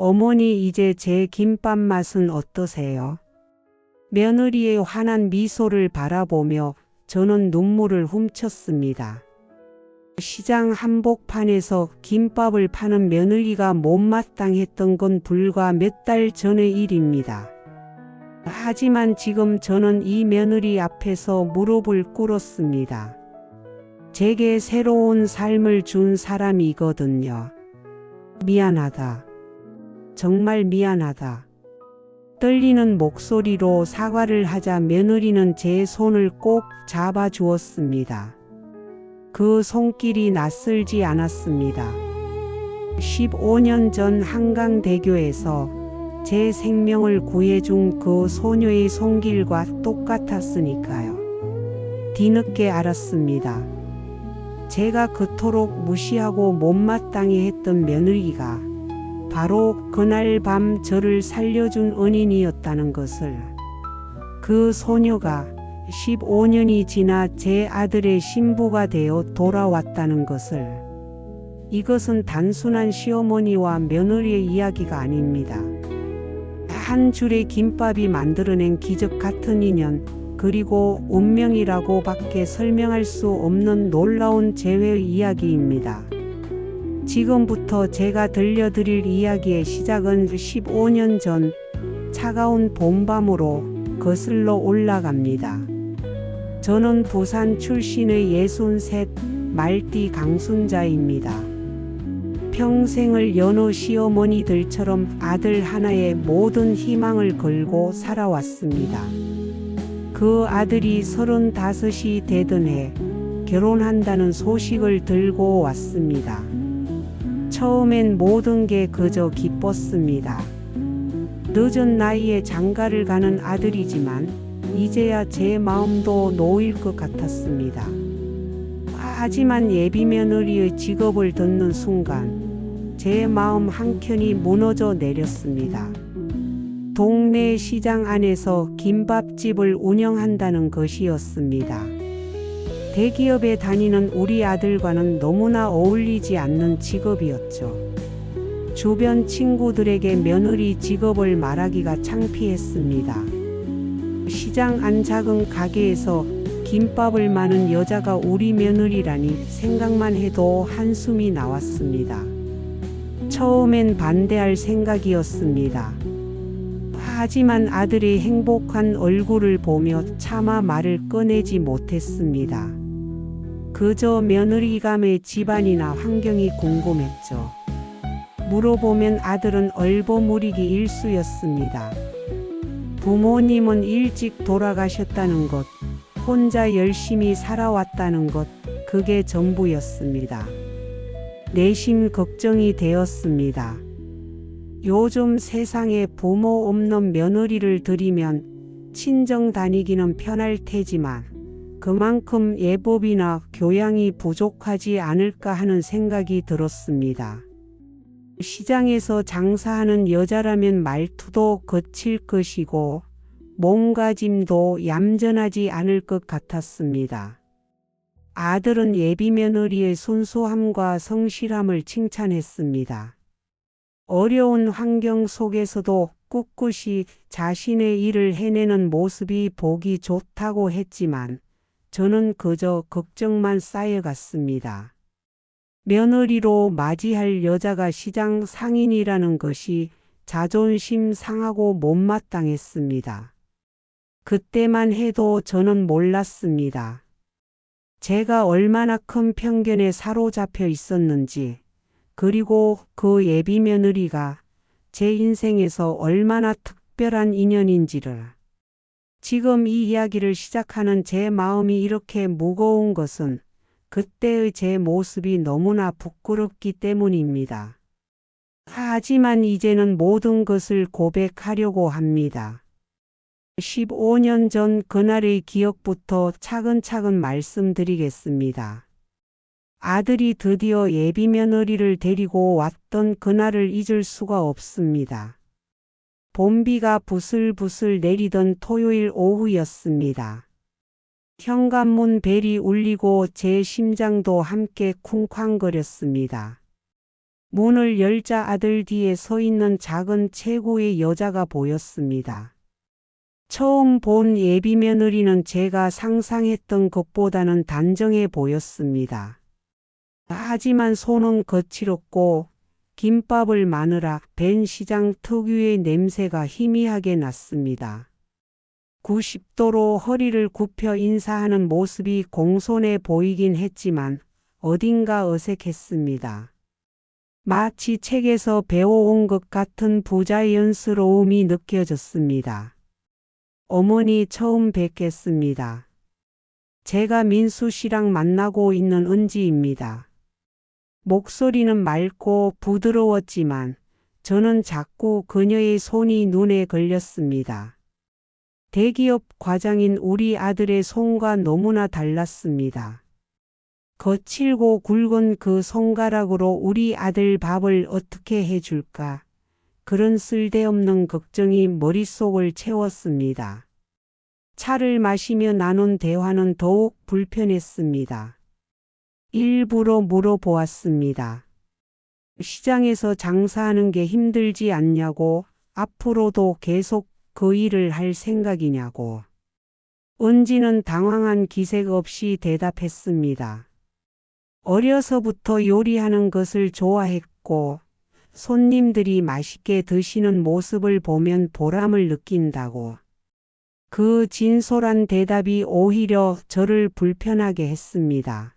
어머니, 이제 제 김밥 맛은 어떠세요? 며느리의 환한 미소를 바라보며 저는 눈물을 훔쳤습니다. 시장 한복판에서 김밥을 파는 며느리가 못마땅했던 건 불과 몇 달 전의 일입니다. 하지만 지금 저는 이 며느리 앞에서 무릎을 꿇었습니다. 제게 새로운 삶을 준 사람이거든요. 미안하다. 정말 미안하다. 떨리는 목소리로 사과를 하자 며느리는 제 손을 꼭 잡아주었습니다. 그 손길이 낯설지 않았습니다. 15년 전 한강대교에서 제 생명을 구해준 그 소녀의 손길과 똑같았으니까요. 뒤늦게 알았습니다. 제가 그토록 무시하고 못마땅해 했던 며느리가 바로 그날 밤 저를 살려준 은인이었다는 것을, 그 소녀가 15년이 지나 제 아들의 신부가 되어 돌아왔다는 것을. 이것은 단순한 시어머니와 며느리의 이야기가 아닙니다. 한 줄의 김밥이 만들어낸 기적 같은 인연, 그리고 운명이라고밖에 설명할 수 없는 놀라운 재회의 이야기입니다. 지금부터 제가 들려드릴 이야기의 시작은 15년 전 차가운 봄밤으로 거슬러 올라갑니다. 저는 부산 출신의 63 말띠 강순자입니다. 평생을 여느 시어머니들처럼 아들 하나에 모든 희망을 걸고 살아왔습니다. 그 아들이 35이 되던 해 결혼한다는 소식을 들고 왔습니다. 처음엔 모든 게 그저 기뻤습니다. 늦은 나이에 장가를 가는 아들이지만 이제야 제 마음도 놓일 것 같았습니다. 하지만 예비며느리의 직업을 듣는 순간 제 마음 한켠이 무너져 내렸습니다. 동네 시장 안에서 김밥집을 운영한다는 것이었습니다. 대기업에 다니는 우리 아들과는 너무나 어울리지 않는 직업이었죠. 주변 친구들에게 며느리 직업을 말하기가 창피했습니다. 시장 안 작은 가게에서 김밥을 마는 여자가 우리 며느리라니 생각만 해도 한숨이 나왔습니다. 처음엔 반대할 생각이었습니다. 하지만 아들의 행복한 얼굴을 보며 차마 말을 꺼내지 못했습니다. 그저 며느리감의 집안이나 환경이 궁금했죠. 물어보면 아들은 얼버무리기 일쑤였습니다. 부모님은 일찍 돌아가셨다는 것, 혼자 열심히 살아왔다는 것, 그게 전부였습니다. 내심 걱정이 되었습니다. 요즘 세상에 부모 없는 며느리를 들이면 친정 다니기는 편할 테지만 그만큼 예법이나 교양이 부족하지 않을까 하는 생각이 들었습니다. 시장에서 장사하는 여자라면 말투도 거칠 것이고 몸가짐도 얌전하지 않을 것 같았습니다. 아들은 예비며느리의 순수함과 성실함을 칭찬했습니다. 어려운 환경 속에서도 꿋꿋이 자신의 일을 해내는 모습이 보기 좋다고 했지만 저는 그저 걱정만 쌓여갔습니다. 며느리로 맞이할 여자가 시장 상인이라는 것이 자존심 상하고 못마땅했습니다. 그때만 해도 저는 몰랐습니다. 제가 얼마나 큰 편견에 사로잡혀 있었는지, 그리고 그 예비며느리가 제 인생에서 얼마나 특별한 인연인지를. 지금 이 이야기를 시작하는 제 마음이 이렇게 무거운 것은 그때의 제 모습이 너무나 부끄럽기 때문입니다. 하지만 이제는 모든 것을 고백하려고 합니다. 15년 전 그날의 기억부터 차근차근 말씀드리겠습니다. 아들이 드디어 예비며느리를 데리고 왔던 그날을 잊을 수가 없습니다. 봄비가 부슬부슬 내리던 토요일 오후였습니다. 현관문 벨이 울리고 제 심장도 함께 쿵쾅거렸습니다. 문을 열자 아들 뒤에 서 있는 작은 체구의 여자가 보였습니다. 처음 본 예비 며느리는 제가 상상했던 것보다는 단정해 보였습니다. 하지만 손은 거칠었고 김밥을 마느라 벤 시장 특유의 냄새가 희미하게 났습니다. 90도로 허리를 굽혀 인사하는 모습이 공손해 보이긴 했지만 어딘가 어색했습니다. 마치 책에서 배워온 것 같은 부자연스러움이 느껴졌습니다. 어머니 처음 뵙겠습니다. 제가 민수 씨랑 만나고 있는 은지입니다. 목소리는 맑고 부드러웠지만 저는 자꾸 그녀의 손이 눈에 걸렸습니다. 대기업 과장인 우리 아들의 손과 너무나 달랐습니다. 거칠고 굵은 그 손가락으로 우리 아들 밥을 어떻게 해줄까? 그런 쓸데없는 걱정이 머릿속을 채웠습니다. 차를 마시며 나눈 대화는 더욱 불편했습니다. 일부러 물어보았습니다. 시장에서 장사하는 게 힘들지 않냐고, 앞으로도 계속 그 일을 할 생각이냐고. 은지는 당황한 기색 없이 대답했습니다. 어려서부터 요리하는 것을 좋아했고 손님들이 맛있게 드시는 모습을 보면 보람을 느낀다고. 그 진솔한 대답이 오히려 저를 불편하게 했습니다.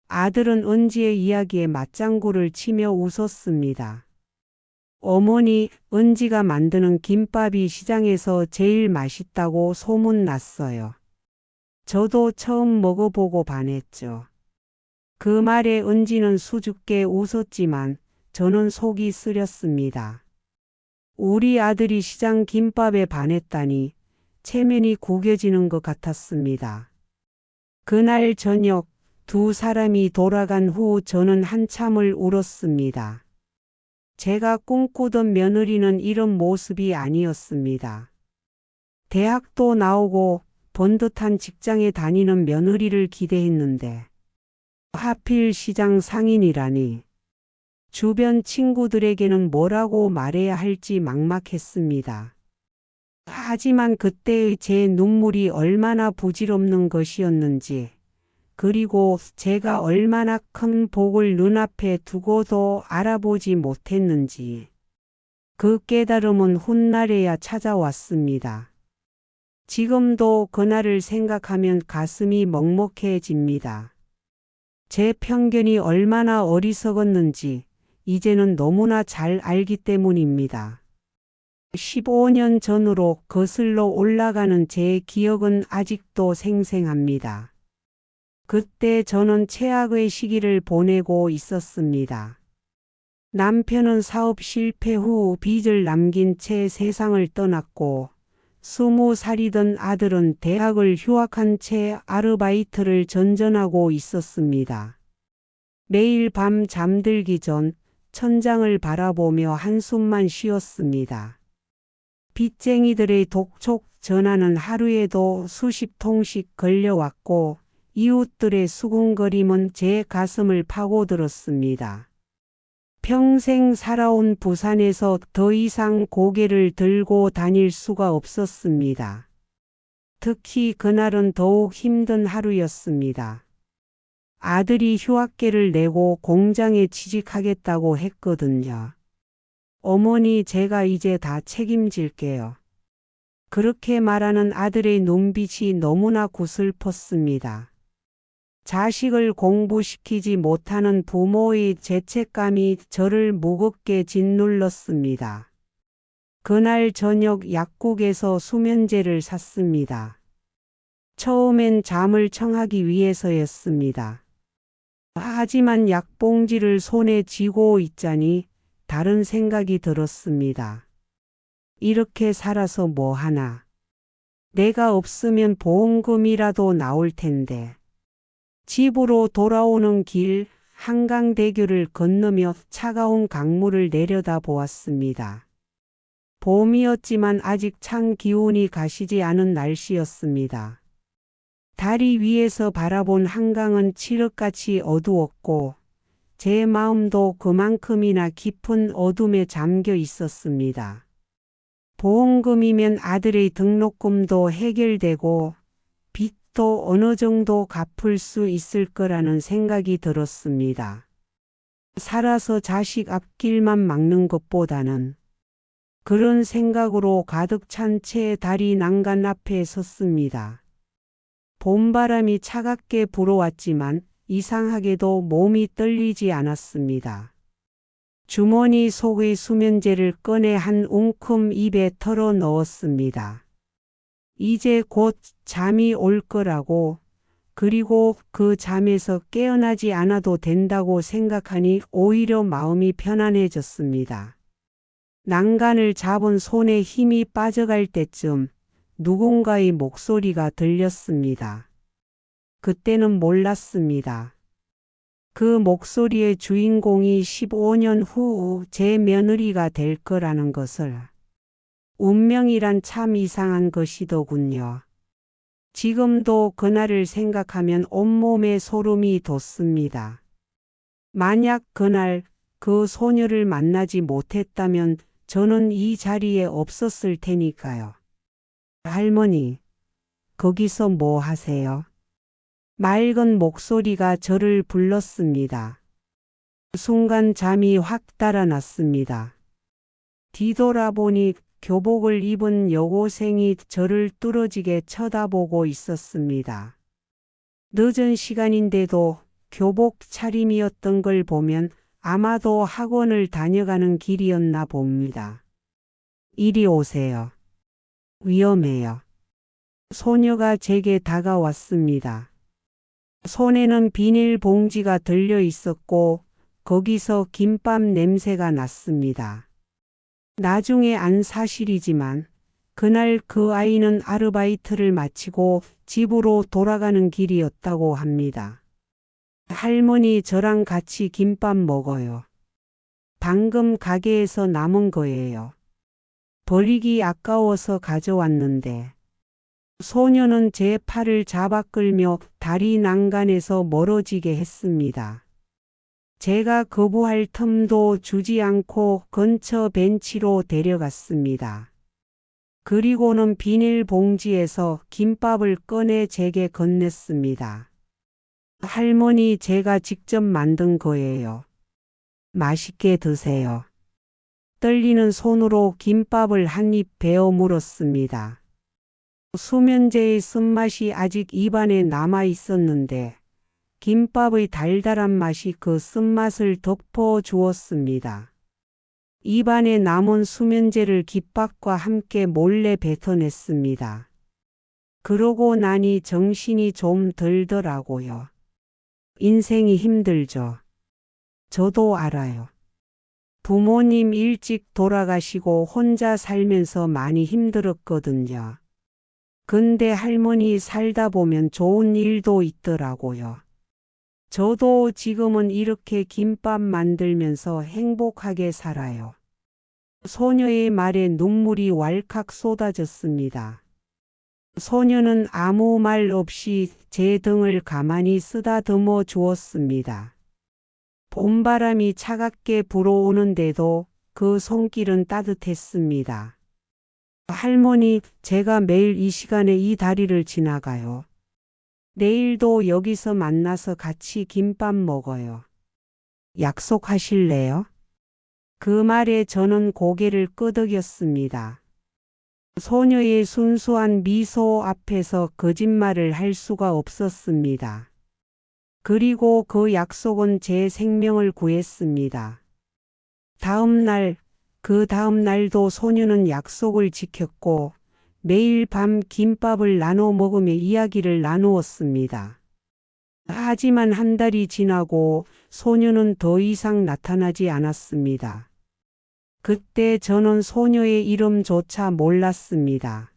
아들은 은지의 이야기에 맞장구를 치며 웃었습니다. 어머니, 은지가 만드는 김밥이 시장에서 제일 맛있다고 소문났어요. 저도 처음 먹어보고 반했죠. 그 말에 은지는 수줍게 웃었지만 저는 속이 쓰렸습니다. 우리 아들이 시장 김밥에 반했다니 체면이 구겨지는 것 같았습니다. 그날 저녁 두 사람이 돌아간 후 저는 한참을 울었습니다. 제가 꿈꾸던 며느리는 이런 모습이 아니었습니다. 대학도 나오고 번듯한 직장에 다니는 며느리를 기대했는데 하필 시장 상인이라니. 주변 친구들에게는 뭐라고 말해야 할지 막막했습니다. 하지만 그때의 제 눈물이 얼마나 부질없는 것이었는지, 그리고 제가 얼마나 큰 복을 눈앞에 두고도 알아보지 못했는지, 그 깨달음은 훗날에야 찾아왔습니다. 지금도 그날을 생각하면 가슴이 먹먹해집니다. 제 편견이 얼마나 어리석었는지 이제는 너무나 잘 알기 때문입니다. 15년 전으로 거슬러 올라가는 제 기억은 아직도 생생합니다. 그때 저는 최악의 시기를 보내고 있었습니다. 남편은 사업 실패 후 빚을 남긴 채 세상을 떠났고 20살이던 아들은 대학을 휴학한 채 아르바이트를 전전하고 있었습니다. 매일 밤 잠들기 전 천장을 바라보며 한숨만 쉬었습니다. 빚쟁이들의 독촉 전화는 하루에도 수십 통씩 걸려왔고 이웃들의 수군거림은 제 가슴을 파고들었습니다. 평생 살아온 부산에서 더 이상 고개를 들고 다닐 수가 없었습니다. 특히 그날은 더욱 힘든 하루였습니다. 아들이 휴학계를 내고 공장에 취직하겠다고 했거든요. 어머니, 제가 이제 다 책임질게요. 그렇게 말하는 아들의 눈빛이 너무나 구슬펐습니다. 자식을 공부시키지 못하는 부모의 죄책감이 저를 무겁게 짓눌렀습니다. 그날 저녁 약국에서 수면제를 샀습니다. 처음엔 잠을 청하기 위해서였습니다. 하지만 약봉지를 손에 쥐고 있자니 다른 생각이 들었습니다. 이렇게 살아서 뭐 하나. 내가 없으면 보험금이라도 나올 텐데. 집으로 돌아오는 길 한강대교를 건너며 차가운 강물을 내려다 보았습니다. 봄이었지만 아직 찬 기운이 가시지 않은 날씨였습니다. 다리 위에서 바라본 한강은 칠흑같이 어두웠고 제 마음도 그만큼이나 깊은 어둠에 잠겨 있었습니다. 보험금이면 아들의 등록금도 해결되고 빚도 어느 정도 갚을 수 있을 거라는 생각이 들었습니다. 살아서 자식 앞길만 막는 것보다는 그런 생각으로 가득 찬 채 다리 난간 앞에 섰습니다. 봄바람이 차갑게 불어왔지만 이상하게도 몸이 떨리지 않았습니다. 주머니 속의 수면제를 꺼내 한 움큼 입에 털어 넣었습니다. 이제 곧 잠이 올 거라고, 그리고 그 잠에서 깨어나지 않아도 된다고 생각하니 오히려 마음이 편안해졌습니다. 난간을 잡은 손에 힘이 빠져갈 때쯤 누군가의 목소리가 들렸습니다. 그때는 몰랐습니다. 그 목소리의 주인공이 15년 후 제 며느리가 될 거라는 것을. 운명이란 참 이상한 것이더군요. 지금도 그날을 생각하면 온몸에 소름이 돋습니다. 만약 그날 그 소녀를 만나지 못했다면 저는 이 자리에 없었을 테니까요. 할머니, 거기서 뭐 하세요? 맑은 목소리가 저를 불렀습니다. 순간 잠이 확 달아났습니다. 뒤돌아보니 교복을 입은 여고생이 저를 뚫어지게 쳐다보고 있었습니다. 늦은 시간인데도 교복 차림이었던 걸 보면 아마도 학원을 다녀가는 길이었나 봅니다. 이리 오세요. 위험해요. 소녀가 제게 다가왔습니다. 손에는 비닐봉지가 들려 있었고 거기서 김밥 냄새가 났습니다. 나중에 안 사실이지만 그날 그 아이는 아르바이트를 마치고 집으로 돌아가는 길이었다고 합니다. 할머니, 저랑 같이 김밥 먹어요. 방금 가게에서 남은 거예요. 버리기 아까워서 가져왔는데. 소녀는 제 팔을 잡아 끌며 다리 난간에서 멀어지게 했습니다. 제가 거부할 틈도 주지 않고 근처 벤치로 데려갔습니다. 그리고는 비닐봉지에서 김밥을 꺼내 제게 건넸습니다. 할머니, 제가 직접 만든 거예요. 맛있게 드세요. 떨리는 손으로 김밥을 한 입 베어 물었습니다. 수면제의 쓴맛이 아직 입안에 남아 있었는데 김밥의 달달한 맛이 그 쓴맛을 덮어 주었습니다. 입안에 남은 수면제를 깃밥과 함께 몰래 뱉어냈습니다. 그러고 나니 정신이 좀 들더라고요. 인생이 힘들죠. 저도 알아요. 부모님 일찍 돌아가시고 혼자 살면서 많이 힘들었거든요. 근데 할머니 살다 보면 좋은 일도 있더라고요. 저도 지금은 이렇게 김밥 만들면서 행복하게 살아요. 소녀의 말에 눈물이 왈칵 쏟아졌습니다. 소녀는 아무 말 없이 제 등을 가만히 쓰다듬어 주었습니다. 봄바람이 차갑게 불어오는데도 그 손길은 따뜻했습니다. 할머니, 제가 매일 이 시간에 이 다리를 지나가요. 내일도 여기서 만나서 같이 김밥 먹어요. 약속하실래요? 그 말에 저는 고개를 끄덕였습니다. 소녀의 순수한 미소 앞에서 거짓말을 할 수가 없었습니다. 그리고 그 약속은 제 생명을 구했습니다. 그 다음 날도 소녀는 약속을 지켰고 매일 밤 김밥을 나눠 먹으며 이야기를 나누었습니다. 하지만 한 달이 지나고 소녀는 더 이상 나타나지 않았습니다. 그때 저는 소녀의 이름조차 몰랐습니다.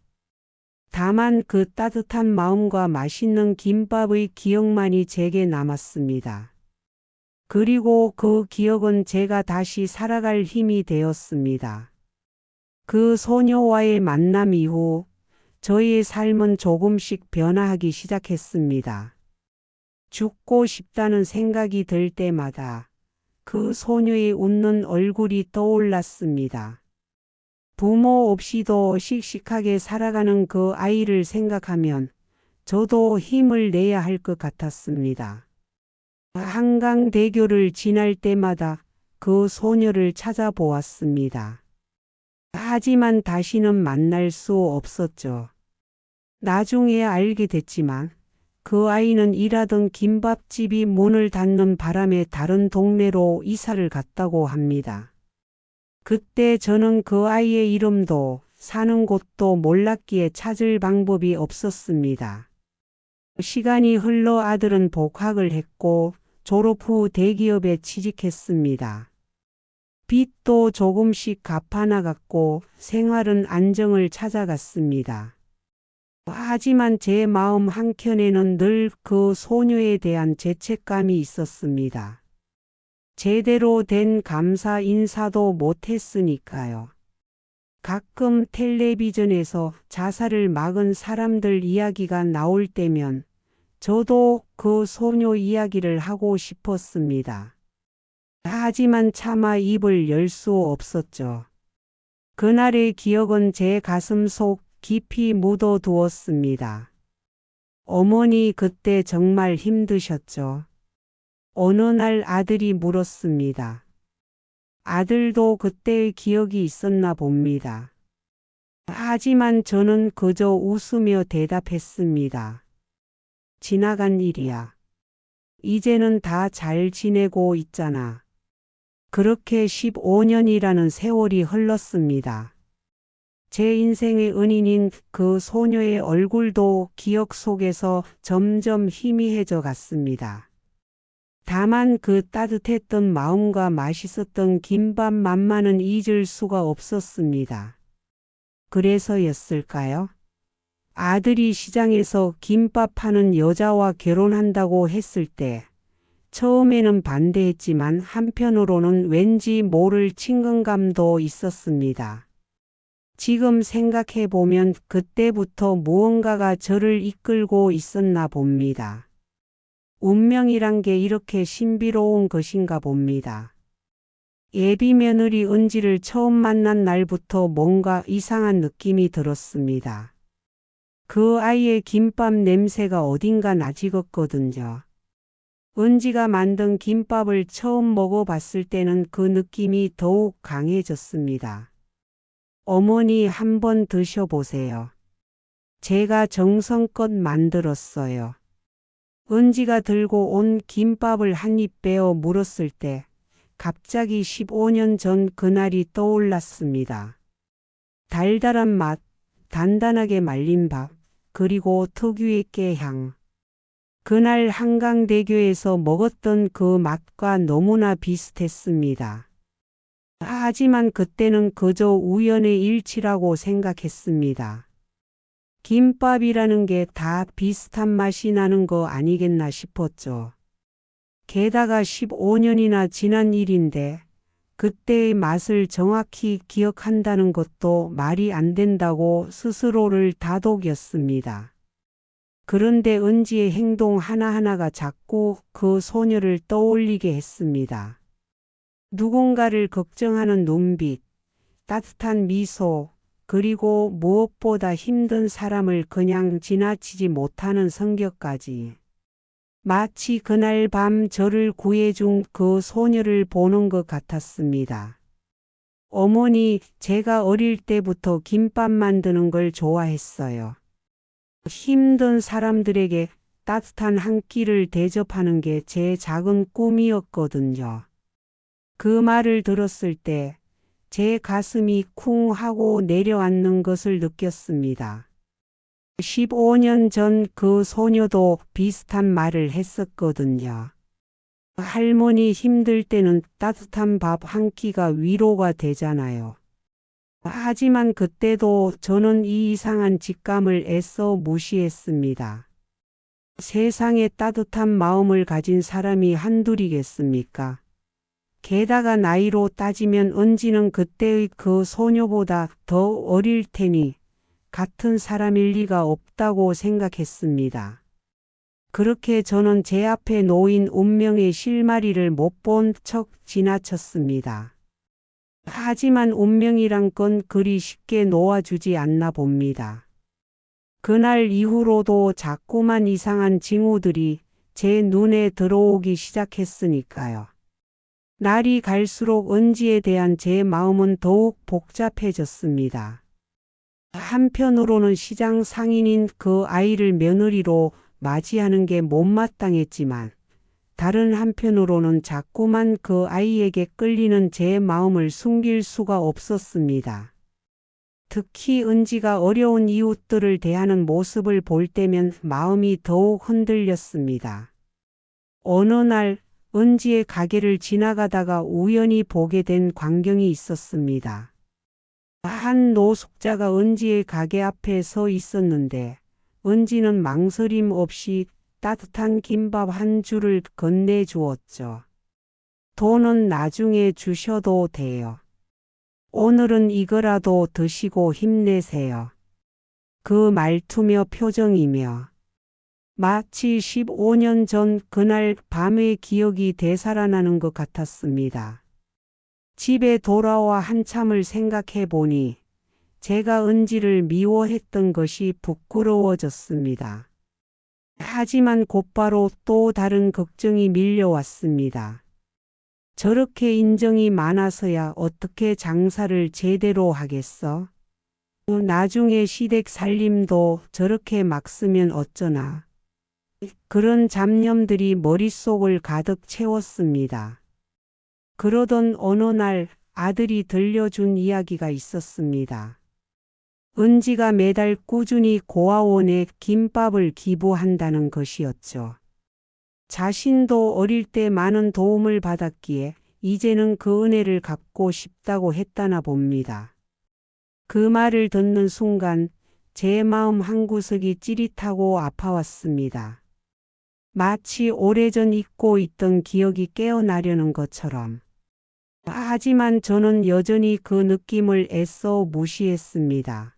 다만 그 따뜻한 마음과 맛있는 김밥의 기억만이 제게 남았습니다. 그리고 그 기억은 제가 다시 살아갈 힘이 되었습니다. 그 소녀와의 만남 이후 저의 삶은 조금씩 변화하기 시작했습니다. 죽고 싶다는 생각이 들 때마다 그 소녀의 웃는 얼굴이 떠올랐습니다. 부모 없이도 씩씩하게 살아가는 그 아이를 생각하면 저도 힘을 내야 할 것 같았습니다. 한강대교를 지날 때마다 그 소녀를 찾아보았습니다. 하지만 다시는 만날 수 없었죠. 나중에 알게 됐지만 그 아이는 일하던 김밥집이 문을 닫는 바람에 다른 동네로 이사를 갔다고 합니다. 그때 저는 그 아이의 이름도 사는 곳도 몰랐기에 찾을 방법이 없었습니다. 시간이 흘러 아들은 복학을 했고 졸업 후 대기업에 취직했습니다. 빚도 조금씩 갚아나갔고 생활은 안정을 찾아갔습니다. 하지만 제 마음 한켠에는 늘 그 소녀에 대한 죄책감이 있었습니다. 제대로 된 감사 인사도 못했으니까요. 가끔 텔레비전에서 자살을 막은 사람들 이야기가 나올 때면 저도 그 소녀 이야기를 하고 싶었습니다. 하지만 차마 입을 열 수 없었죠. 그날의 기억은 제 가슴 속 깊이 묻어두었습니다. 어머니 그때 정말 힘드셨죠. 어느 날 아들이 물었습니다. 아들도 그때의 기억이 있었나 봅니다. 하지만 저는 그저 웃으며 대답했습니다. 지나간 일이야. 이제는 다 잘 지내고 있잖아. 그렇게 15년이라는 세월이 흘렀습니다. 제 인생의 은인인 그 소녀의 얼굴도 기억 속에서 점점 희미해져 갔습니다. 다만 그 따뜻했던 마음과 맛있었던 김밥 맛만은 잊을 수가 없었습니다. 그래서였을까요? 아들이 시장에서 김밥 파는 여자와 결혼한다고 했을 때 처음에는 반대했지만 한편으로는 왠지 모를 친근감도 있었습니다. 지금 생각해보면 그때부터 무언가가 저를 이끌고 있었나 봅니다. 운명이란 게 이렇게 신비로운 것인가 봅니다. 예비 며느리 은지를 처음 만난 날부터 뭔가 이상한 느낌이 들었습니다. 그 아이의 김밥 냄새가 어딘가 나직었거든요. 은지가 만든 김밥을 처음 먹어봤을 때는 그 느낌이 더욱 강해졌습니다. 어머니 한번 드셔보세요. 제가 정성껏 만들었어요. 은지가 들고 온 김밥을 한 입 베어 물었을 때 갑자기 15년 전 그날이 떠올랐습니다. 달달한 맛, 단단하게 말린 밥, 그리고 특유의 깨향. 그날 한강대교에서 먹었던 그 맛과 너무나 비슷했습니다. 하지만 그때는 그저 우연의 일치라고 생각했습니다. 김밥이라는 게 다 비슷한 맛이 나는 거 아니겠나 싶었죠. 게다가 15년이나 지난 일인데 그때의 맛을 정확히 기억한다는 것도 말이 안 된다고 스스로를 다독였습니다. 그런데 은지의 행동 하나하나가 자꾸 그 소녀를 떠올리게 했습니다. 누군가를 걱정하는 눈빛, 따뜻한 미소, 그리고 무엇보다 힘든 사람을 그냥 지나치지 못하는 성격까지. 마치 그날 밤 저를 구해준 그 소녀를 보는 것 같았습니다. 어머니, 제가 어릴 때부터 김밥 만드는 걸 좋아했어요. 힘든 사람들에게 따뜻한 한 끼를 대접하는 게 제 작은 꿈이었거든요. 그 말을 들었을 때 제 가슴이 쿵 하고 내려앉는 것을 느꼈습니다. 15년 전 그 소녀도 비슷한 말을 했었거든요. 할머니 힘들 때는 따뜻한 밥 한 끼가 위로가 되잖아요. 하지만 그때도 저는 이 이상한 직감을 애써 무시했습니다. 세상에 따뜻한 마음을 가진 사람이 한둘이겠습니까? 게다가 나이로 따지면 은지는 그때의 그 소녀보다 더 어릴 테니 같은 사람일 리가 없다고 생각했습니다. 그렇게 저는 제 앞에 놓인 운명의 실마리를 못 본 척 지나쳤습니다. 하지만 운명이란 건 그리 쉽게 놓아주지 않나 봅니다. 그날 이후로도 자꾸만 이상한 징후들이 제 눈에 들어오기 시작했으니까요. 날이 갈수록 은지에 대한 제 마음은 더욱 복잡해졌습니다. 한편으로는 시장 상인인 그 아이를 며느리로 맞이하는 게 못마땅했지만 다른 한편으로는 자꾸만 그 아이에게 끌리는 제 마음을 숨길 수가 없었습니다. 특히 은지가 어려운 이웃들을 대하는 모습을 볼 때면 마음이 더욱 흔들렸습니다. 어느 날 은지의 가게를 지나가다가 우연히 보게 된 광경이 있었습니다. 한 노숙자가 은지의 가게 앞에 서 있었는데 은지는 망설임 없이 따뜻한 김밥 한 줄을 건네주었죠. 돈은 나중에 주셔도 돼요. 오늘은 이거라도 드시고 힘내세요. 그 말투며 표정이며 마치 15년 전 그날 밤의 기억이 되살아나는 것 같았습니다. 집에 돌아와 한참을 생각해 보니 제가 은지를 미워했던 것이 부끄러워졌습니다. 하지만 곧바로 또 다른 걱정이 밀려왔습니다. 저렇게 인정이 많아서야 어떻게 장사를 제대로 하겠어? 나중에 시댁 살림도 저렇게 막 쓰면 어쩌나? 그런 잡념들이 머릿속을 가득 채웠습니다. 그러던 어느 날 아들이 들려준 이야기가 있었습니다. 은지가 매달 꾸준히 고아원에 김밥을 기부한다는 것이었죠. 자신도 어릴 때 많은 도움을 받았기에 이제는 그 은혜를 갚고 싶다고 했다나 봅니다. 그 말을 듣는 순간 제 마음 한구석이 찌릿하고 아파왔습니다. 마치 오래전 잊고 있던 기억이 깨어나려는 것처럼. 하지만 저는 여전히 그 느낌을 애써 무시했습니다.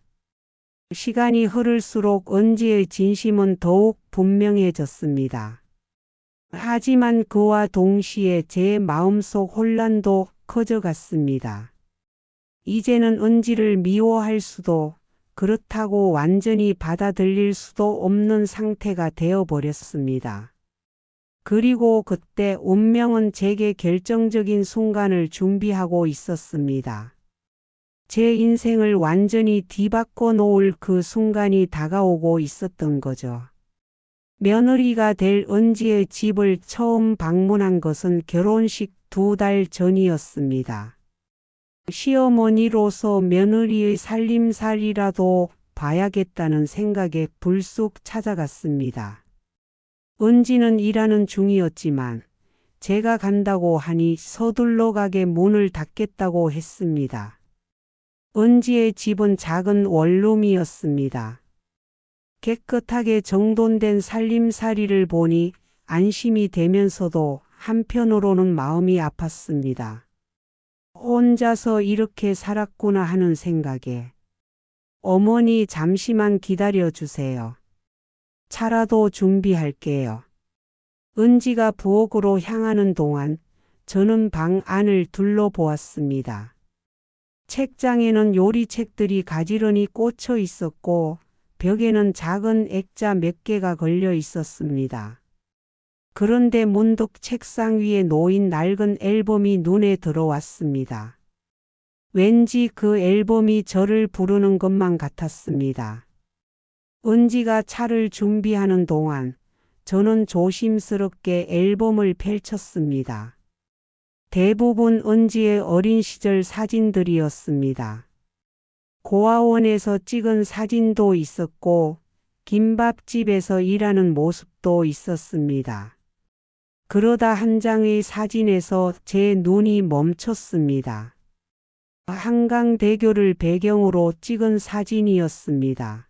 시간이 흐를수록 은지의 진심은 더욱 분명해졌습니다. 하지만 그와 동시에 제 마음속 혼란도 커져갔습니다. 이제는 은지를 미워할 수도 그렇다고 완전히 받아들일 수도 없는 상태가 되어버렸습니다. 그리고 그때 운명은 제게 결정적인 순간을 준비하고 있었습니다. 제 인생을 완전히 뒤바꿔 놓을 그 순간이 다가오고 있었던 거죠. 며느리가 될 은지의 집을 처음 방문한 것은 결혼식 2달 전이었습니다. 시어머니로서 며느리의 살림살이라도 봐야겠다는 생각에 불쑥 찾아갔습니다. 은지는 일하는 중이었지만 제가 간다고 하니 서둘러 가게 문을 닫겠다고 했습니다. 은지의 집은 작은 원룸이었습니다. 깨끗하게 정돈된 살림살이를 보니 안심이 되면서도 한편으로는 마음이 아팠습니다. 혼자서 이렇게 살았구나 하는 생각에 어머니 잠시만 기다려 주세요. 차라도 준비할게요. 은지가 부엌으로 향하는 동안 저는 방 안을 둘러보았습니다. 책장에는 요리책들이 가지런히 꽂혀 있었고 벽에는 작은 액자 몇 개가 걸려 있었습니다. 그런데 문득 책상 위에 놓인 낡은 앨범이 눈에 들어왔습니다. 왠지 그 앨범이 저를 부르는 것만 같았습니다. 은지가 차를 준비하는 동안 저는 조심스럽게 앨범을 펼쳤습니다. 대부분 은지의 어린 시절 사진들이었습니다. 고아원에서 찍은 사진도 있었고 김밥집에서 일하는 모습도 있었습니다. 그러다 한 장의 사진에서 제 눈이 멈췄습니다. 한강대교를 배경으로 찍은 사진이었습니다.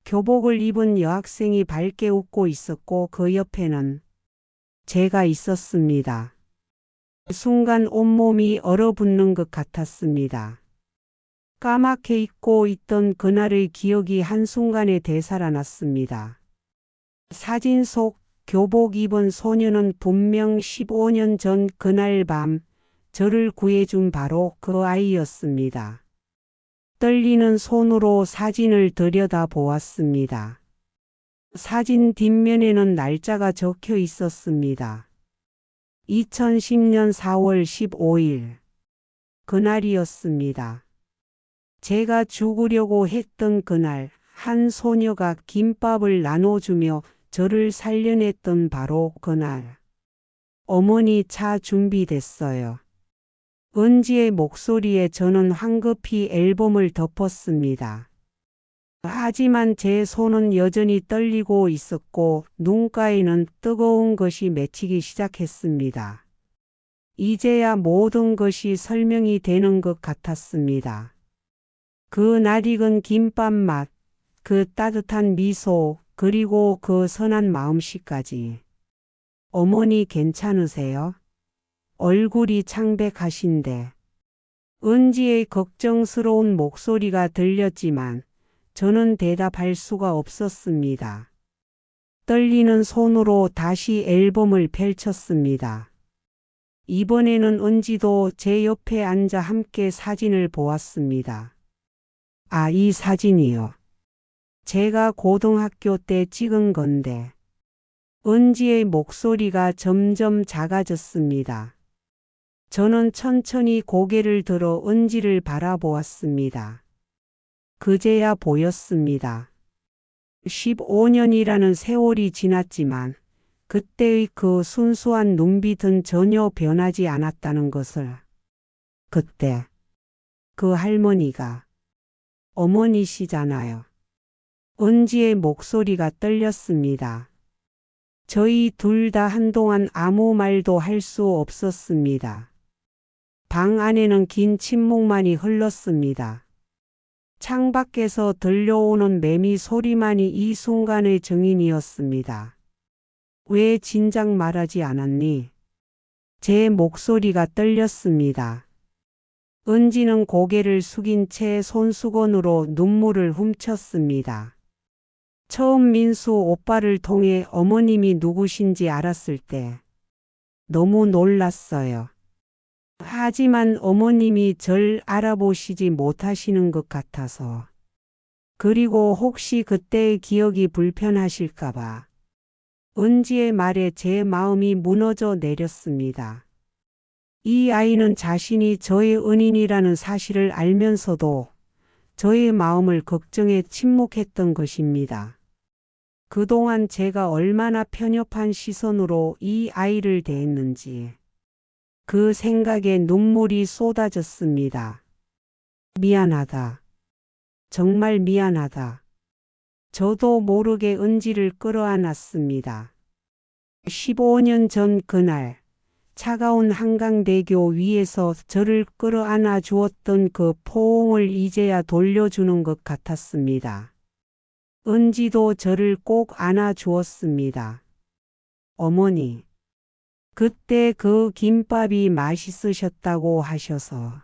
교복을 입은 여학생이 밝게 웃고 있었고 그 옆에는 제가 있었습니다. 순간 온몸이 얼어붙는 것 같았습니다. 까맣게 잊고 있던 그날의 기억이 한순간에 되살아났습니다. 사진 속 교복 입은 소녀는 분명 15년 전 그날 밤 저를 구해준 바로 그 아이였습니다. 떨리는 손으로 사진을 들여다보았습니다. 사진 뒷면에는 날짜가 적혀 있었습니다. 2010년 4월 15일. 그날이었습니다. 제가 죽으려고 했던 그날 한 소녀가 김밥을 나눠주며 저를 살려냈던 바로 그날. 어머니 차 준비됐어요. 은지의 목소리에 저는 황급히 앨범을 덮었습니다. 하지만 제 손은 여전히 떨리고 있었고 눈가에는 뜨거운 것이 맺히기 시작했습니다. 이제야 모든 것이 설명이 되는 것 같았습니다. 그 낯익은 김밥 맛, 그 따뜻한 미소, 그리고 그 선한 마음씨까지. 어머니 괜찮으세요? 얼굴이 창백하신데. 은지의 걱정스러운 목소리가 들렸지만 저는 대답할 수가 없었습니다. 떨리는 손으로 다시 앨범을 펼쳤습니다. 이번에는 은지도 제 옆에 앉아 함께 사진을 보았습니다. 아, 이 사진이요. 제가 고등학교 때 찍은 건데. 은지의 목소리가 점점 작아졌습니다. 저는 천천히 고개를 들어 은지를 바라보았습니다. 그제야 보였습니다. 15년이라는 세월이 지났지만 그때의 그 순수한 눈빛은 전혀 변하지 않았다는 것을. 그때 그 할머니가 어머니시잖아요. 은지의 목소리가 떨렸습니다. 저희 둘 다 한동안 아무 말도 할 수 없었습니다. 방 안에는 긴 침묵만이 흘렀습니다. 창밖에서 들려오는 매미 소리만이 이 순간의 증인이었습니다. 왜 진작 말하지 않았니? 제 목소리가 떨렸습니다. 은지는 고개를 숙인 채 손수건으로 눈물을 훔쳤습니다. 처음 민수 오빠를 통해 어머님이 누구신지 알았을 때 너무 놀랐어요. 하지만 어머님이 절 알아보시지 못하시는 것 같아서. 그리고 혹시 그때의 기억이 불편하실까봐. 은지의 말에 제 마음이 무너져 내렸습니다. 이 아이는 자신이 저의 은인이라는 사실을 알면서도 저의 마음을 걱정해 침묵했던 것입니다. 그동안 제가 얼마나 편협한 시선으로 이 아이를 대했는지. 그 생각에 눈물이 쏟아졌습니다. 미안하다. 정말 미안하다. 저도 모르게 은지를 끌어안았습니다. 15년 전 그날 차가운 한강대교 위에서 저를 끌어안아 주었던 그 포옹을 이제야 돌려주는 것 같았습니다. 은지도 저를 꼭 안아 주었습니다. 어머니. 그때 그 김밥이 맛있으셨다고 하셔서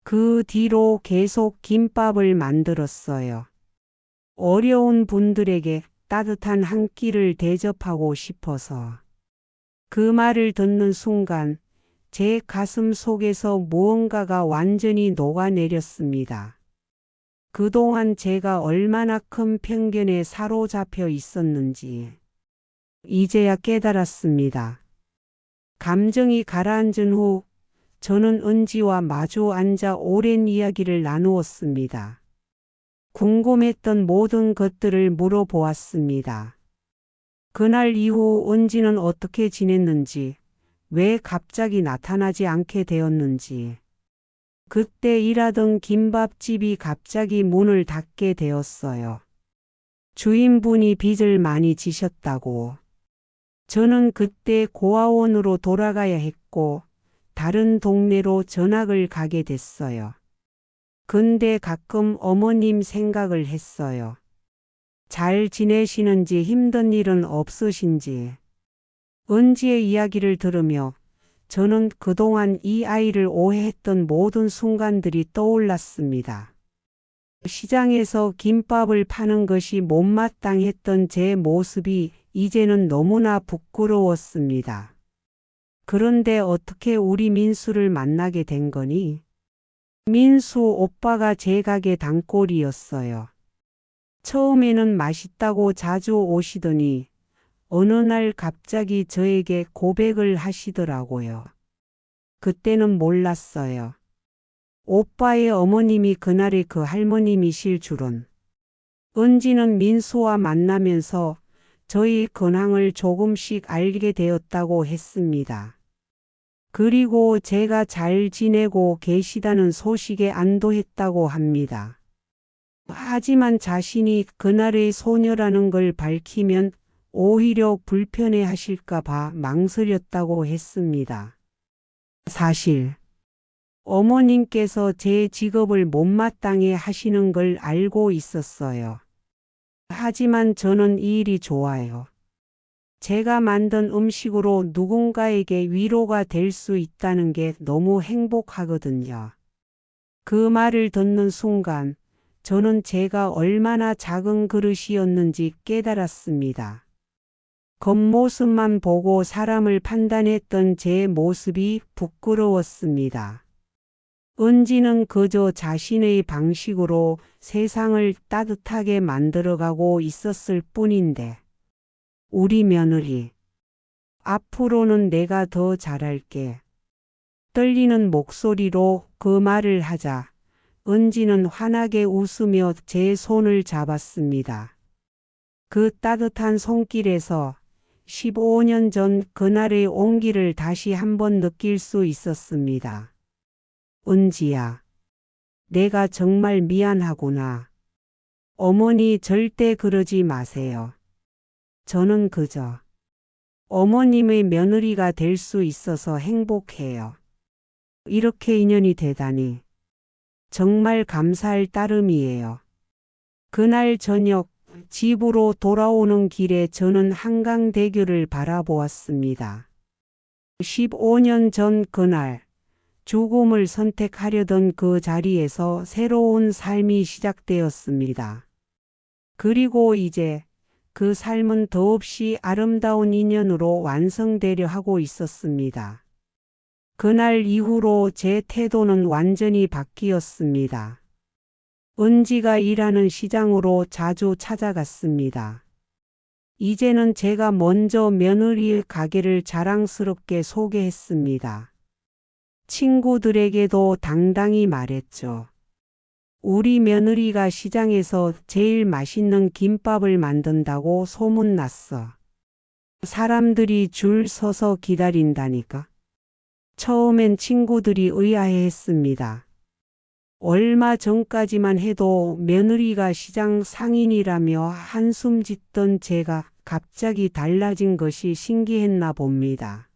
그 뒤로 계속 김밥을 만들었어요. 어려운 분들에게 따뜻한 한 끼를 대접하고 싶어서. 그 말을 듣는 순간 제 가슴 속에서 무언가가 완전히 녹아내렸습니다. 그동안 제가 얼마나 큰 편견에 사로잡혀 있었는지 이제야 깨달았습니다. 감정이 가라앉은 후 저는 은지와 마주 앉아 오랜 이야기를 나누었습니다. 궁금했던 모든 것들을 물어보았습니다. 그날 이후 은지는 어떻게 지냈는지, 왜 갑자기 나타나지 않게 되었는지, 그때 일하던 김밥집이 갑자기 문을 닫게 되었어요. 주인분이 빚을 많이 지셨다고. 저는 그때 고아원으로 돌아가야 했고 다른 동네로 전학을 가게 됐어요. 근데 가끔 어머님 생각을 했어요. 잘 지내시는지 힘든 일은 없으신지. 은지의 이야기를 들으며 저는 그동안 이 아이를 오해했던 모든 순간들이 떠올랐습니다. 시장에서 김밥을 파는 것이 못마땅했던 제 모습이 이제는 너무나 부끄러웠습니다. 그런데 어떻게 우리 민수를 만나게 된 거니? 민수 오빠가 제 가게 단골이었어요. 처음에는 맛있다고 자주 오시더니 어느 날 갑자기 저에게 고백을 하시더라고요. 그때는 몰랐어요. 오빠의 어머님이 그날의 그 할머님이실 줄은. 은지는 민수와 만나면서 저희 근황을 조금씩 알게 되었다고 했습니다. 그리고 제가 잘 지내고 계시다는 소식에 안도했다고 합니다. 하지만 자신이 그날의 소녀라는 걸 밝히면 오히려 불편해 하실까 봐 망설였다고 했습니다. 사실 어머님께서 제 직업을 못마땅해 하시는 걸 알고 있었어요. 하지만 저는 이 일이 좋아요. 제가 만든 음식으로 누군가에게 위로가 될 수 있다는 게 너무 행복하거든요. 그 말을 듣는 순간 저는 제가 얼마나 작은 그릇이었는지 깨달았습니다. 겉모습만 보고 사람을 판단했던 제 모습이 부끄러웠습니다. 은지는 그저 자신의 방식으로 세상을 따뜻하게 만들어가고 있었을 뿐인데, 우리 며느리, 앞으로는 내가 더 잘할게. 떨리는 목소리로 그 말을 하자 은지는 환하게 웃으며 제 손을 잡았습니다. 그 따뜻한 손길에서 15년 전 그날의 온기를 다시 한번 느낄 수 있었습니다. 은지야, 내가 정말 미안하구나. 어머니 절대 그러지 마세요. 저는 그저 어머님의 며느리가 될 수 있어서 행복해요. 이렇게 인연이 되다니 정말 감사할 따름이에요. 그날 저녁 집으로 돌아오는 길에 저는 한강대교를 바라보았습니다. 15년 전 그날 죽음을 선택하려던 그 자리에서 새로운 삶이 시작되었습니다. 그리고 이제 그 삶은 더없이 아름다운 인연으로 완성되려 하고 있었습니다. 그날 이후로 제 태도는 완전히 바뀌었습니다. 은지가 일하는 시장으로 자주 찾아갔습니다. 이제는 제가 먼저 며느리의 가게를 자랑스럽게 소개했습니다. 친구들에게도 당당히 말했죠. 우리 며느리가 시장에서 제일 맛있는 김밥을 만든다고 소문났어. 사람들이 줄 서서 기다린다니까. 처음엔 친구들이 의아해했습니다. 얼마 전까지만 해도 며느리가 시장 상인이라며 한숨 짓던 제가 갑자기 달라진 것이 신기했나 봅니다.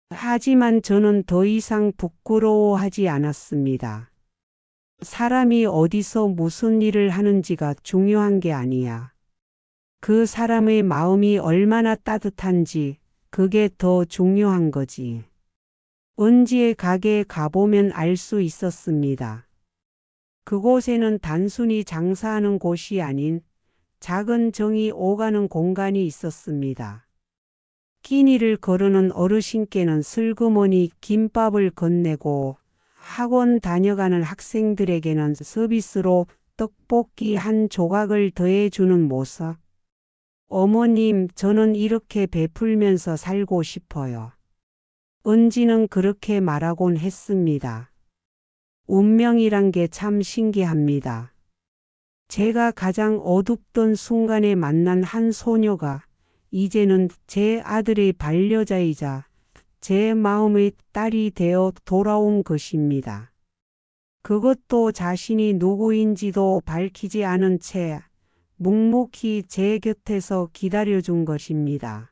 하지만 저는 더 이상 부끄러워하지 않았습니다. 사람이 어디서 무슨 일을 하는지가 중요한 게 아니야. 그 사람의 마음이 얼마나 따뜻한지 그게 더 중요한 거지. 은지의 가게에 가보면 알 수 있었습니다. 그곳에는 단순히 장사하는 곳이 아닌 작은 정이 오가는 공간이 있었습니다. 끼니를 거르는 어르신께는 슬그머니 김밥을 건네고 학원 다녀가는 학생들에게는 서비스로 떡볶이 한 조각을 더해주는 모습. 어머님, 저는 이렇게 베풀면서 살고 싶어요. 은지는 그렇게 말하곤 했습니다. 운명이란 게 참 신기합니다. 제가 가장 어둡던 순간에 만난 한 소녀가 이제는 제 아들의 반려자이자 제 마음의 딸이 되어 돌아온 것입니다. 그것도 자신이 누구인지도 밝히지 않은 채 묵묵히 제 곁에서 기다려준 것입니다.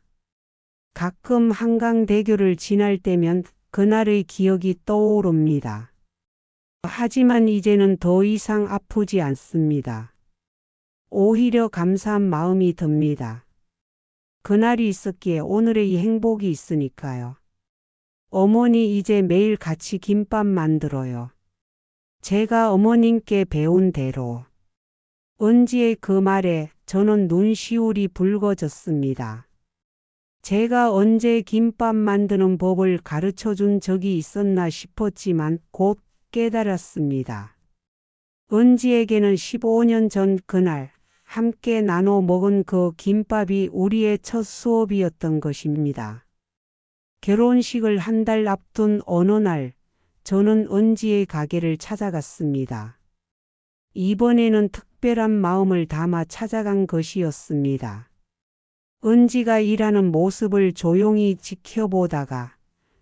가끔 한강대교를 지날 때면 그날의 기억이 떠오릅니다. 하지만 이제는 더 이상 아프지 않습니다. 오히려 감사한 마음이 듭니다. 그날이 있었기에 오늘의 이 행복이 있으니까요. 어머니 이제 매일 같이 김밥 만들어요. 제가 어머님께 배운 대로. 은지의 그 말에 저는 눈시울이 붉어졌습니다. 제가 언제 김밥 만드는 법을 가르쳐 준 적이 있었나 싶었지만 곧 깨달았습니다. 은지에게는 15년 전 그날 함께 나눠 먹은 그 김밥이 우리의 첫 수업이었던 것입니다. 결혼식을 한 달 앞둔 어느 날 저는 은지의 가게를 찾아갔습니다. 이번에는 특별한 마음을 담아 찾아간 것이었습니다. 은지가 일하는 모습을 조용히 지켜보다가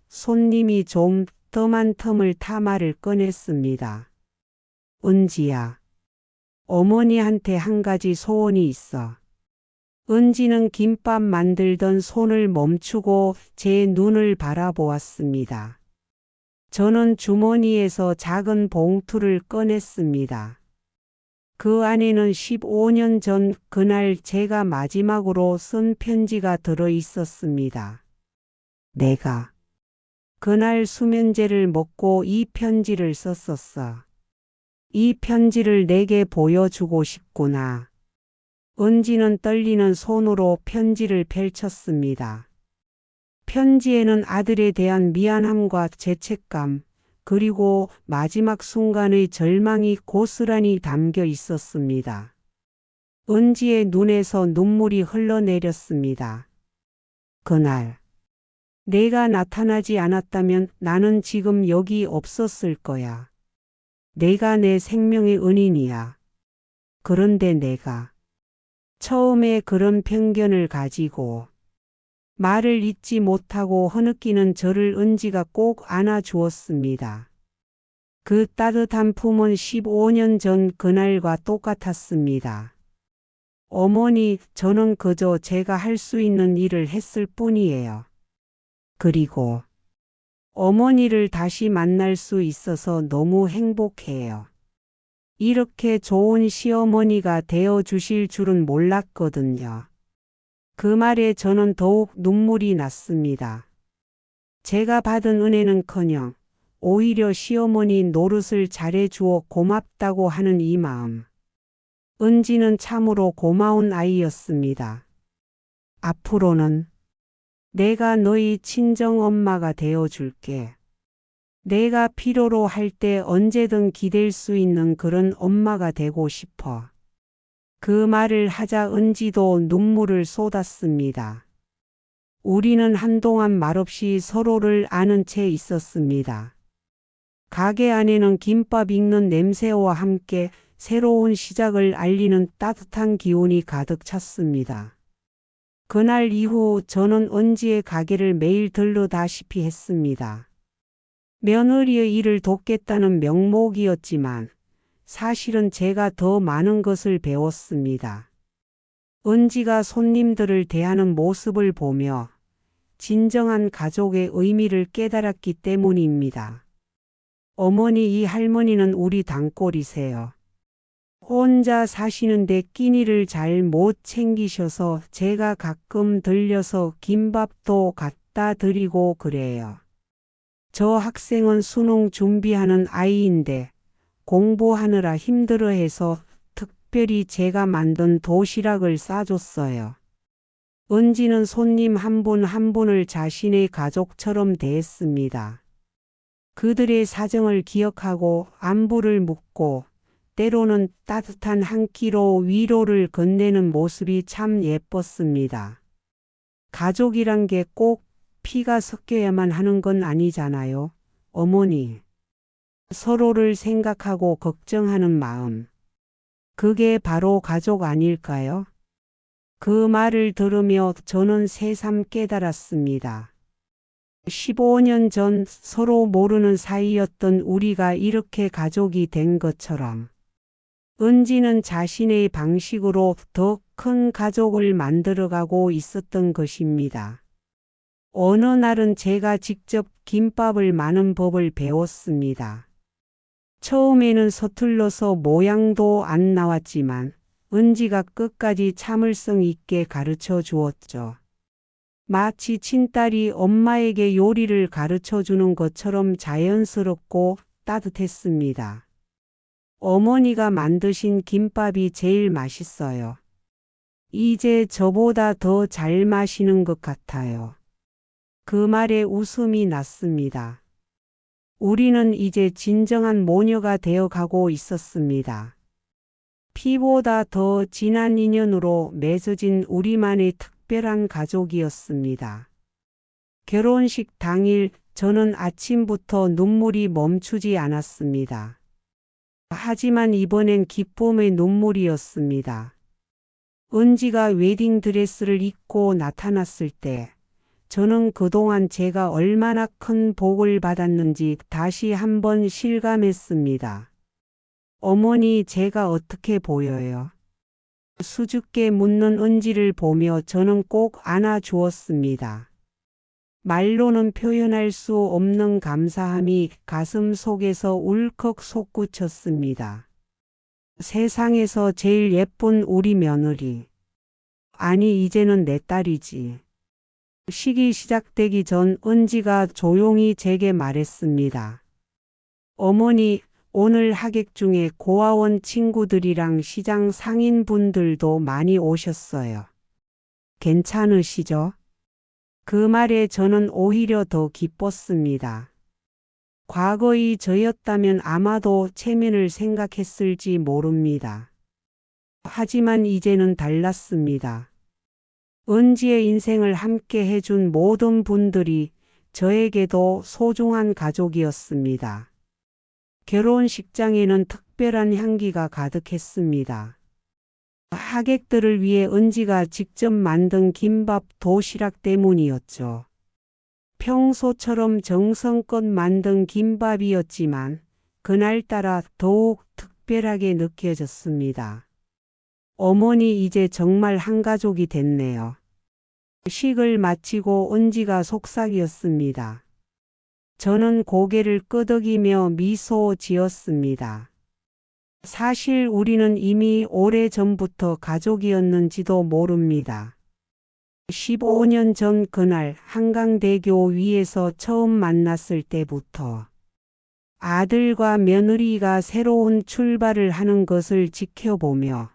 손님이 좀 뜸한 틈을 타 말을 꺼냈습니다. 은지야, 어머니한테 한 가지 소원이 있어. 은지는 김밥 만들던 손을 멈추고 제 눈을 바라보았습니다. 저는 주머니에서 작은 봉투를 꺼냈습니다. 그 안에는 15년 전 그날 제가 마지막으로 쓴 편지가 들어 있었습니다. 내가 그날 수면제를 먹고 이 편지를 썼었어. 이 편지를 내게 보여주고 싶구나. 은지는 떨리는 손으로 편지를 펼쳤습니다. 편지에는 아들에 대한 미안함과 죄책감, 그리고 마지막 순간의 절망이 고스란히 담겨 있었습니다. 은지의 눈에서 눈물이 흘러내렸습니다. 그날, 내가 나타나지 않았다면 나는 지금 여기 없었을 거야. 내가 내 생명의 은인이야. 그런데 내가 처음에 그런 편견을 가지고 말을 잇지 못하고 흐느끼는 저를 은지가 꼭 안아주었습니다. 그 따뜻한 품은 15년 전 그날과 똑같았습니다. 어머니, 저는 그저 제가 할 수 있는 일을 했을 뿐이에요. 그리고 어머니를 다시 만날 수 있어서 너무 행복해요. 이렇게 좋은 시어머니가 되어 주실 줄은 몰랐거든요. 그 말에 저는 더욱 눈물이 났습니다. 제가 받은 은혜는커녕 오히려 시어머니 노릇을 잘해주어 고맙다고 하는 이 마음. 은지는 참으로 고마운 아이였습니다. 앞으로는 내가 너희 친정엄마가 되어줄게. 내가 필요로 할 때 언제든 기댈 수 있는 그런 엄마가 되고 싶어. 그 말을 하자 은지도 눈물을 쏟았습니다. 우리는 한동안 말없이 서로를 아는 채 있었습니다. 가게 안에는 김밥 익는 냄새와 함께 새로운 시작을 알리는 따뜻한 기운이 가득 찼습니다. 그날 이후 저는 은지의 가게를 매일 들르다시피 했습니다. 며느리의 일을 돕겠다는 명목이었지만 사실은 제가 더 많은 것을 배웠습니다. 은지가 손님들을 대하는 모습을 보며 진정한 가족의 의미를 깨달았기 때문입니다. 어머니, 이 할머니는 우리 단골이세요. 혼자 사시는데 끼니를 잘 못 챙기셔서 제가 가끔 들려서 김밥도 갖다 드리고 그래요. 저 학생은 수능 준비하는 아이인데 공부하느라 힘들어해서 특별히 제가 만든 도시락을 싸줬어요. 은지는 손님 한 분 한 분을 자신의 가족처럼 대했습니다. 그들의 사정을 기억하고 안부를 묻고 때로는 따뜻한 한 끼로 위로를 건네는 모습이 참 예뻤습니다. 가족이란 게 꼭 피가 섞여야만 하는 건 아니잖아요, 어머니. 서로를 생각하고 걱정하는 마음. 그게 바로 가족 아닐까요? 그 말을 들으며 저는 새삼 깨달았습니다. 15년 전 서로 모르는 사이였던 우리가 이렇게 가족이 된 것처럼 은지는 자신의 방식으로 더 큰 가족을 만들어가고 있었던 것입니다. 어느 날은 제가 직접 김밥을 마는 법을 배웠습니다. 처음에는 서툴러서 모양도 안 나왔지만 은지가 끝까지 참을성 있게 가르쳐 주었죠. 마치 친딸이 엄마에게 요리를 가르쳐 주는 것처럼 자연스럽고 따뜻했습니다. 어머니가 만드신 김밥이 제일 맛있어요. 이제 저보다 더 잘 마시는 것 같아요. 그 말에 웃음이 났습니다. 우리는 이제 진정한 모녀가 되어 가고 있었습니다. 피보다 더 진한 인연으로 맺어진 우리만의 특별한 가족이었습니다. 결혼식 당일 저는 아침부터 눈물이 멈추지 않았습니다. 하지만 이번엔 기쁨의 눈물이었습니다. 은지가 웨딩드레스를 입고 나타났을 때 저는 그동안 제가 얼마나 큰 복을 받았는지 다시 한번 실감했습니다. 어머니, 제가 어떻게 보여요? 수줍게 묻는 은지를 보며 저는 꼭 안아주었습니다. 말로는 표현할 수 없는 감사함이 가슴 속에서 울컥 솟구쳤습니다. 세상에서 제일 예쁜 우리 며느리. 아니, 이제는 내 딸이지. 식이 시작되기 전 은지가 조용히 제게 말했습니다. 어머니, 오늘 하객 중에 고아원 친구들이랑 시장 상인분들도 많이 오셨어요. 괜찮으시죠? 그 말에 저는 오히려 더 기뻤습니다. 과거의 저였다면 아마도 체면을 생각했을지 모릅니다. 하지만 이제는 달랐습니다. 은지의 인생을 함께 해준 모든 분들이 저에게도 소중한 가족이었습니다. 결혼식장에는 특별한 향기가 가득했습니다. 하객들을 위해 은지가 직접 만든 김밥 도시락 때문이었죠. 평소처럼 정성껏 만든 김밥이었지만 그날따라 더욱 특별하게 느껴졌습니다. 어머니, 이제 정말 한 가족이 됐네요. 식을 마치고 은지가 속삭였습니다. 저는 고개를 끄덕이며 미소 지었습니다. 사실 우리는 이미 오래전부터 가족이었는지도 모릅니다. 15년 전 그날 한강대교 위에서 처음 만났을 때부터 아들과 며느리가 새로운 출발을 하는 것을 지켜보며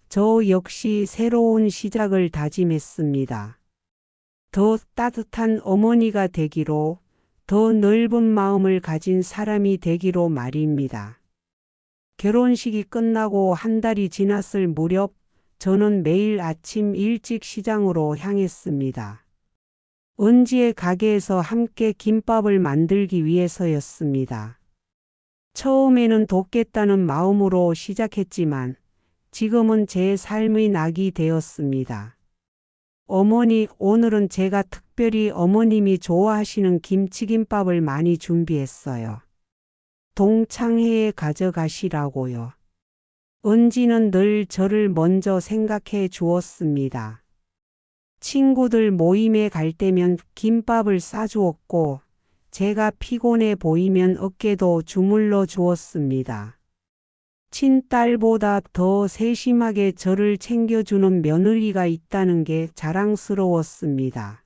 저 역시 새로운 시작을 다짐했습니다. 더 따뜻한 어머니가 되기로, 더 넓은 마음을 가진 사람이 되기로 말입니다. 결혼식이 끝나고 한 달이 지났을 무렵 저는 매일 아침 일찍 시장으로 향했습니다. 은지의 가게에서 함께 김밥을 만들기 위해서였습니다. 처음에는 돕겠다는 마음으로 시작했지만 지금은 제 삶의 낙이 되었습니다. 어머니, 오늘은 제가 특별히 어머님이 좋아하시는 김치김밥을 많이 준비했어요. 동창회에 가져가시라고요. 은지는 늘 저를 먼저 생각해 주었습니다. 친구들 모임에 갈 때면 김밥을 싸주었고 제가 피곤해 보이면 어깨도 주물러 주었습니다. 친딸보다 더 세심하게 저를 챙겨주는 며느리가 있다는 게 자랑스러웠습니다.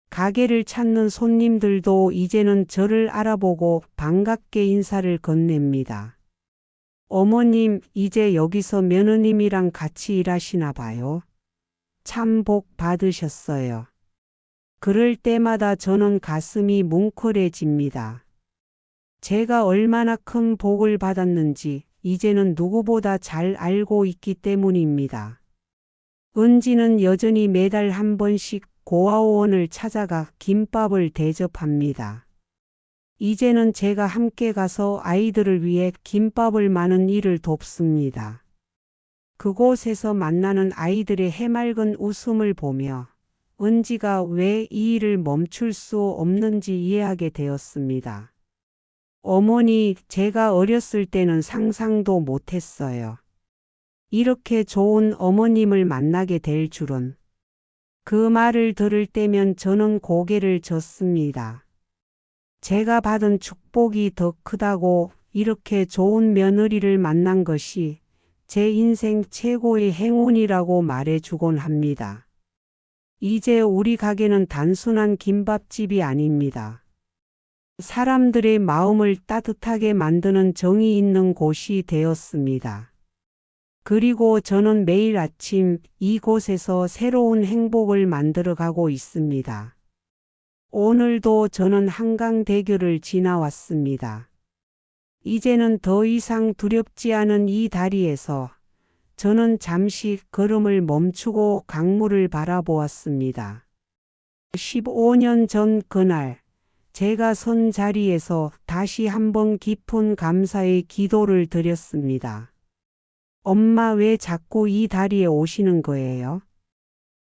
가게를 찾는 손님들도 이제는 저를 알아보고 반갑게 인사를 건넵니다. 어머님, 이제 여기서 며느님이랑 같이 일하시나 봐요. 참 복 받으셨어요. 그럴 때마다 저는 가슴이 뭉클해집니다. 제가 얼마나 큰 복을 받았는지 이제는 누구보다 잘 알고 있기 때문입니다. 은지는 여전히 매달 한 번씩 고아원을 찾아가 김밥을 대접합니다. 이제는 제가 함께 가서 아이들을 위해 김밥을 마는 일을 돕습니다. 그곳에서 만나는 아이들의 해맑은 웃음을 보며 은지가 왜 이 일을 멈출 수 없는지 이해하게 되었습니다. 어머니, 제가 어렸을 때는 상상도 못했어요. 이렇게 좋은 어머님을 만나게 될 줄은. 그 말을 들을 때면 저는 고개를 젓습니다. 제가 받은 축복이 더 크다고, 이렇게 좋은 며느리를 만난 것이 제 인생 최고의 행운이라고 말해주곤 합니다. 이제 우리 가게는 단순한 김밥집이 아닙니다. 사람들의 마음을 따뜻하게 만드는 정이 있는 곳이 되었습니다. 그리고 저는 매일 아침 이곳에서 새로운 행복을 만들어가고 있습니다. 오늘도 저는 한강대교를 지나왔습니다. 이제는 더 이상 두렵지 않은 이 다리에서 저는 잠시 걸음을 멈추고 강물을 바라보았습니다. 15년 전 그날 제가 선 자리에서 다시 한번 깊은 감사의 기도를 드렸습니다. 엄마, 왜 자꾸 이 다리에 오시는 거예요?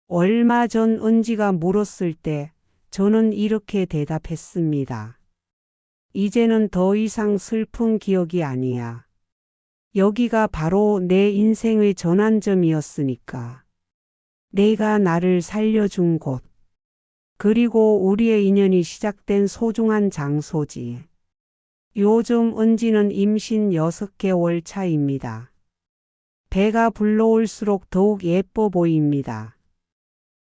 얼마 전 은지가 물었을 때 저는 이렇게 대답했습니다. 이제는 더 이상 슬픈 기억이 아니야. 여기가 바로 내 인생의 전환점이었으니까. 내가 나를 살려준 곳. 그리고 우리의 인연이 시작된 소중한 장소지. 요즘 은지는 임신 6개월 차입니다. 배가 불러올수록 더욱 예뻐 보입니다.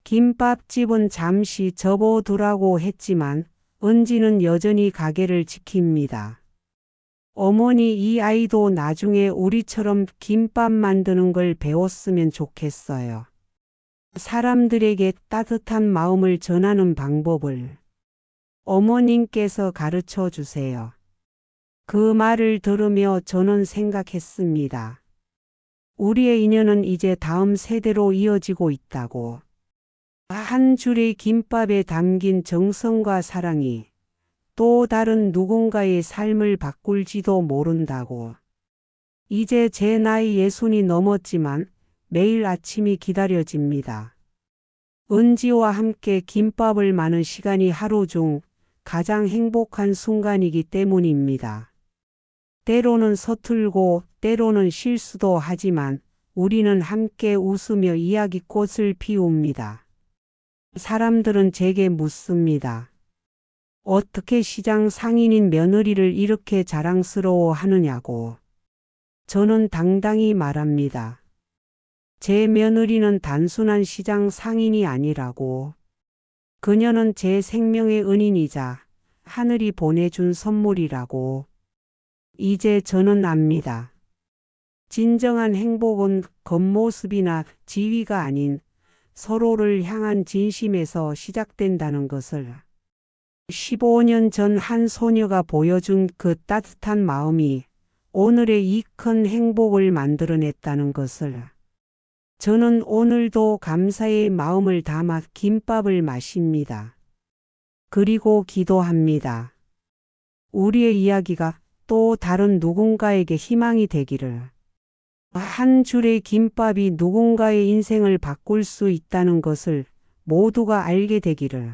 김밥집은 잠시 접어두라고 했지만 은지는 여전히 가게를 지킵니다. 어머니, 이 아이도 나중에 우리처럼 김밥 만드는 걸 배웠으면 좋겠어요. 사람들에게 따뜻한 마음을 전하는 방법을 어머님께서 가르쳐 주세요. 그 말을 들으며 저는 생각했습니다. 우리의 인연은 이제 다음 세대로 이어지고 있다고. 한 줄의 김밥에 담긴 정성과 사랑이 또 다른 누군가의 삶을 바꿀지도 모른다고. 이제 제 나이 60이 넘었지만 매일 아침이 기다려집니다. 은지와 함께 김밥을 마는 시간이 하루 중 가장 행복한 순간이기 때문입니다. 때로는 서툴고 때로는 실수도 하지만 우리는 함께 웃으며 이야기꽃을 피웁니다. 사람들은 제게 묻습니다. 어떻게 시장 상인인 며느리를 이렇게 자랑스러워 하느냐고. 저는 당당히 말합니다. 제 며느리는 단순한 시장 상인이 아니라고. 그녀는 제 생명의 은인이자 하늘이 보내준 선물이라고. 이제 저는 압니다. 진정한 행복은 겉모습이나 지위가 아닌 서로를 향한 진심에서 시작된다는 것을. 15년 전 한 소녀가 보여준 그 따뜻한 마음이 오늘의 이 큰 행복을 만들어냈다는 것을. 저는 오늘도 감사의 마음을 담아 김밥을 마십니다. 그리고 기도합니다. 우리의 이야기가 또 다른 누군가에게 희망이 되기를. 한 줄의 김밥이 누군가의 인생을 바꿀 수 있다는 것을 모두가 알게 되기를.